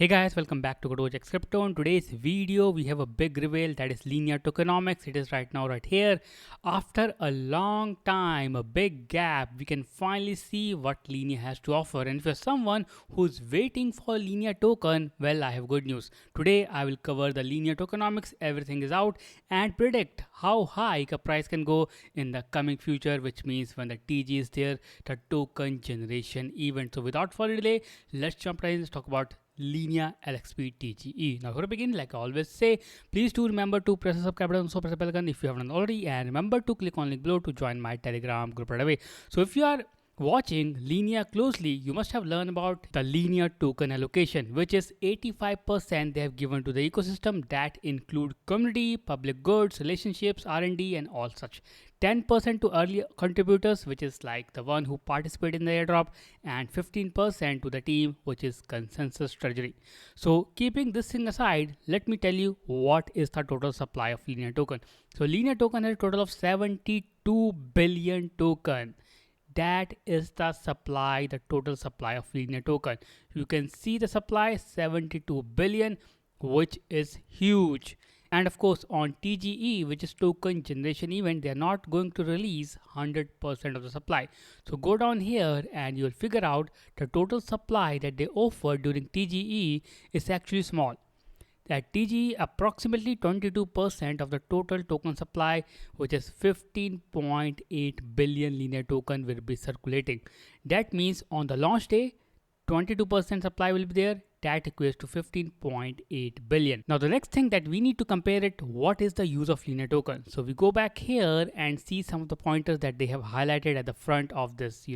Hey guys, welcome back to KatochXcrypto. In today's video, we have a big reveal that is Linea Tokenomics. It is right now right here. After a long time, a big gap, we can finally see what Linea has to offer. And if you're someone who's waiting for Linea token, well, I have good news. Today, I will cover the Linea Tokenomics. Everything is out and predict how high a price can go in the coming future, which means when the TGE is there, the token generation event. So without further delay, let's jump right in and talk about Linea LXP TGE. Now, to begin, like I always say, please do remember to press the subscribe button, also press the bell icon if you haven't already, and remember to click on link below to join my Telegram group right away. So, if you are watching Linea closely, you must have learned about the Linea token allocation, which is 85% they have given to the ecosystem that include community, public goods, relationships, R&D, and all such. 10% to early contributors, which is like the one who participate in the airdrop, and 15% to the team, which is consensus treasury. So keeping this thing aside, let me tell you what is the total supply of Linea token. So Linea token has a total of 72 billion token. That is the supply, the total supply of Linea token. You can see the supply 72 billion, which is huge. And of course, on TGE, which is token generation event, they are not going to release 100% of the supply. So go down here and you'll figure out the total supply that they offer during TGE is actually small. At TGE, approximately 22% of the total token supply, which is 15.8 billion Linea token, will be circulating. That means on the launch day, 22% supply will be there. That equates to 15.8 billion. Now the next thing that we need to compare it, what is the use of Linea token? So we go back here and see some of the pointers that they have highlighted at the front of this,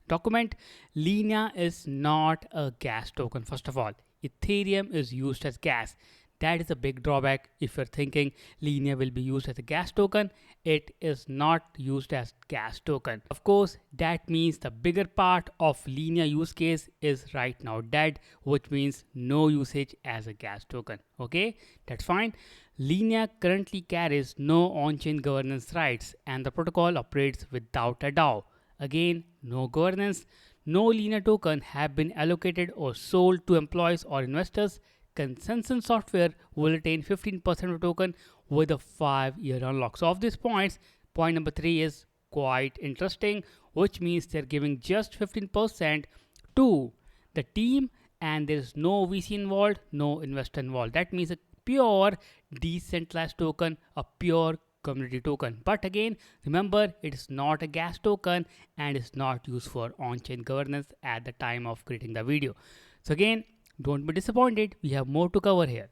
document. Linea is not a gas token. First of all, Ethereum is used as gas. That is a big drawback. If you're thinking Linea will be used as a gas token, it is not used as gas token. Of course, that means the bigger part of Linea use case is right now dead, which means no usage as a gas token. Okay, that's fine. Linea currently carries no on-chain governance rights and the protocol operates without a DAO. Again, no governance. No Linea token have been allocated or sold to employees or investors. Consensus software will retain 15% of the token with a 5-year unlock. So of these points, point number 3 is quite interesting, which means they're giving just 15% to the team and there is no VC involved, no investor involved. That means a pure decentralized token, a pure community token. But again, remember, it is not a gas token and is not used for on-chain governance at the time of creating the video. So again, don't be disappointed, we have more to cover here.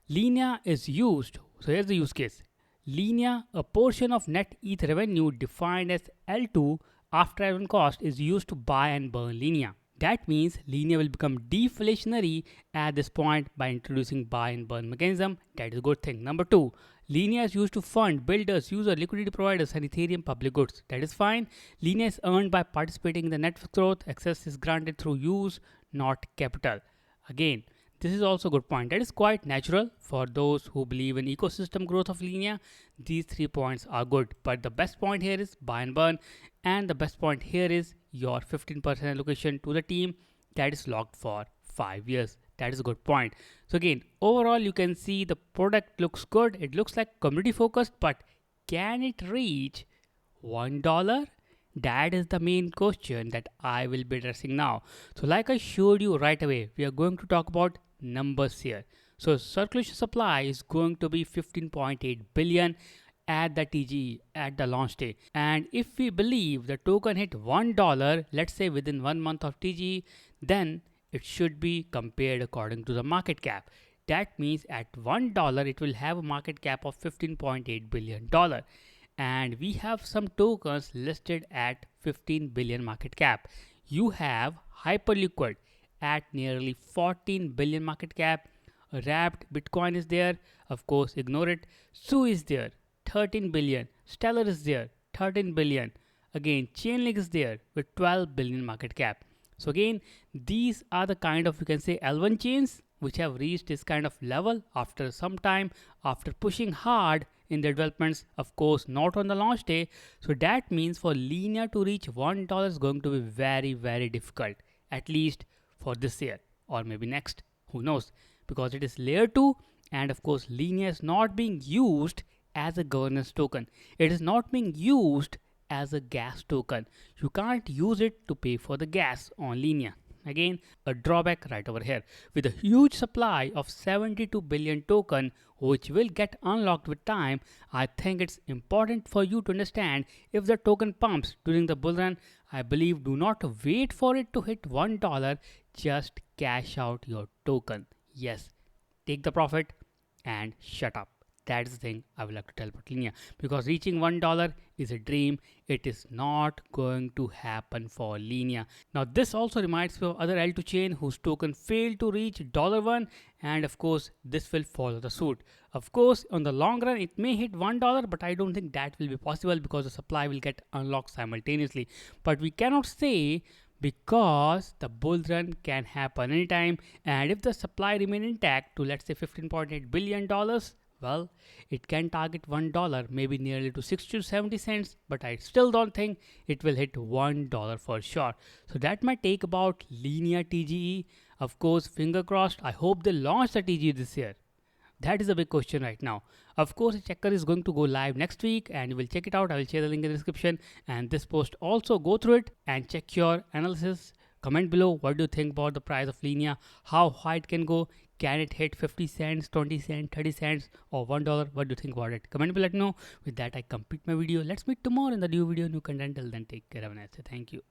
Linea is used, so here's the use case. Linea, a portion of net ETH revenue defined as L2 after everyone cost, is used to buy and burn Linea. That means Linea will become deflationary at this point by introducing buy and burn mechanism. That is a good thing. Number 2, Linea is used to fund builders, users, liquidity providers, and Ethereum public goods. That is fine. Linea is earned by participating in the network growth. Access is granted through use, not capital. Again, this is also a good point. That is quite natural for those who believe in ecosystem growth of Linea. These 3 points are good. But the best point here is buy and burn. And the best point here is your 15% allocation to the team that is locked for 5 years. That is a good point. So again, overall, you can see the product looks good. It looks like community focused, but can it reach $1? That is the main question that I will be addressing now. So like I showed you right away, we are going to talk about numbers here. So circulation supply is going to be 15.8 billion at the TGE at the launch day. And if we believe the token hit $1, let's say within 1 month of TGE, then it should be compared according to the market cap. That means at $1, it will have a market cap of $15.8 billion. And we have some tokens listed at 15 billion market cap. You have Hyperliquid at nearly 14 billion market cap. Wrapped Bitcoin is there, of course, ignore it. Su is there, 13 billion. Stellar is there, 13 billion. Again, Chainlink is there with 12 billion market cap. So again, these are the kind of, you can say, L1 chains which have reached this kind of level after some time, after pushing hard in the developments, of course, not on the launch day. So that means for Linea to reach $1 is going to be very, very difficult, at least for this year or maybe next. Who knows? Because it is layer 2, and of course Linea is not being used as a governance token. It is not being used as a gas token. You can't use it to pay for the gas on Linea. Again, a drawback right over here. With a huge supply of 72 billion token which will get unlocked with time, I think it's important for you to understand if the token pumps during the bull run. I believe do not wait for it to hit $1, just cash out your token. Yes, take the profit and shut up. That is the thing I would like to tell about Linea, because reaching $1 is a dream. It is not going to happen for Linea. Now this also reminds me of other L2 chain whose token failed to reach $1, and of course this will follow the suit. Of course on the long run it may hit $1, but I don't think that will be possible because the supply will get unlocked simultaneously. But we cannot say, because the bull run can happen anytime, and if the supply remain intact to let's say $15.8 billion, well, it can target $1, maybe nearly to 60 to 70 cents, but I still don't think it will hit $1 for sure. So that might take about Linea TGE. Of course, finger crossed, I hope they launch the TGE this year. That is a big question right now. Of course, the checker is going to go live next week and you will check it out. I will share the link in the description and this post. Also go through it and check your analysis. Comment below what do you think about the price of Linea, how high it can go. Can it hit 50 cents, 20 cents, 30 cents or $1? What do you think about it? Comment below, let me know. With that, I complete my video. Let's meet tomorrow in the new video, new content. Till then, take care. Have a nice day. Thank you.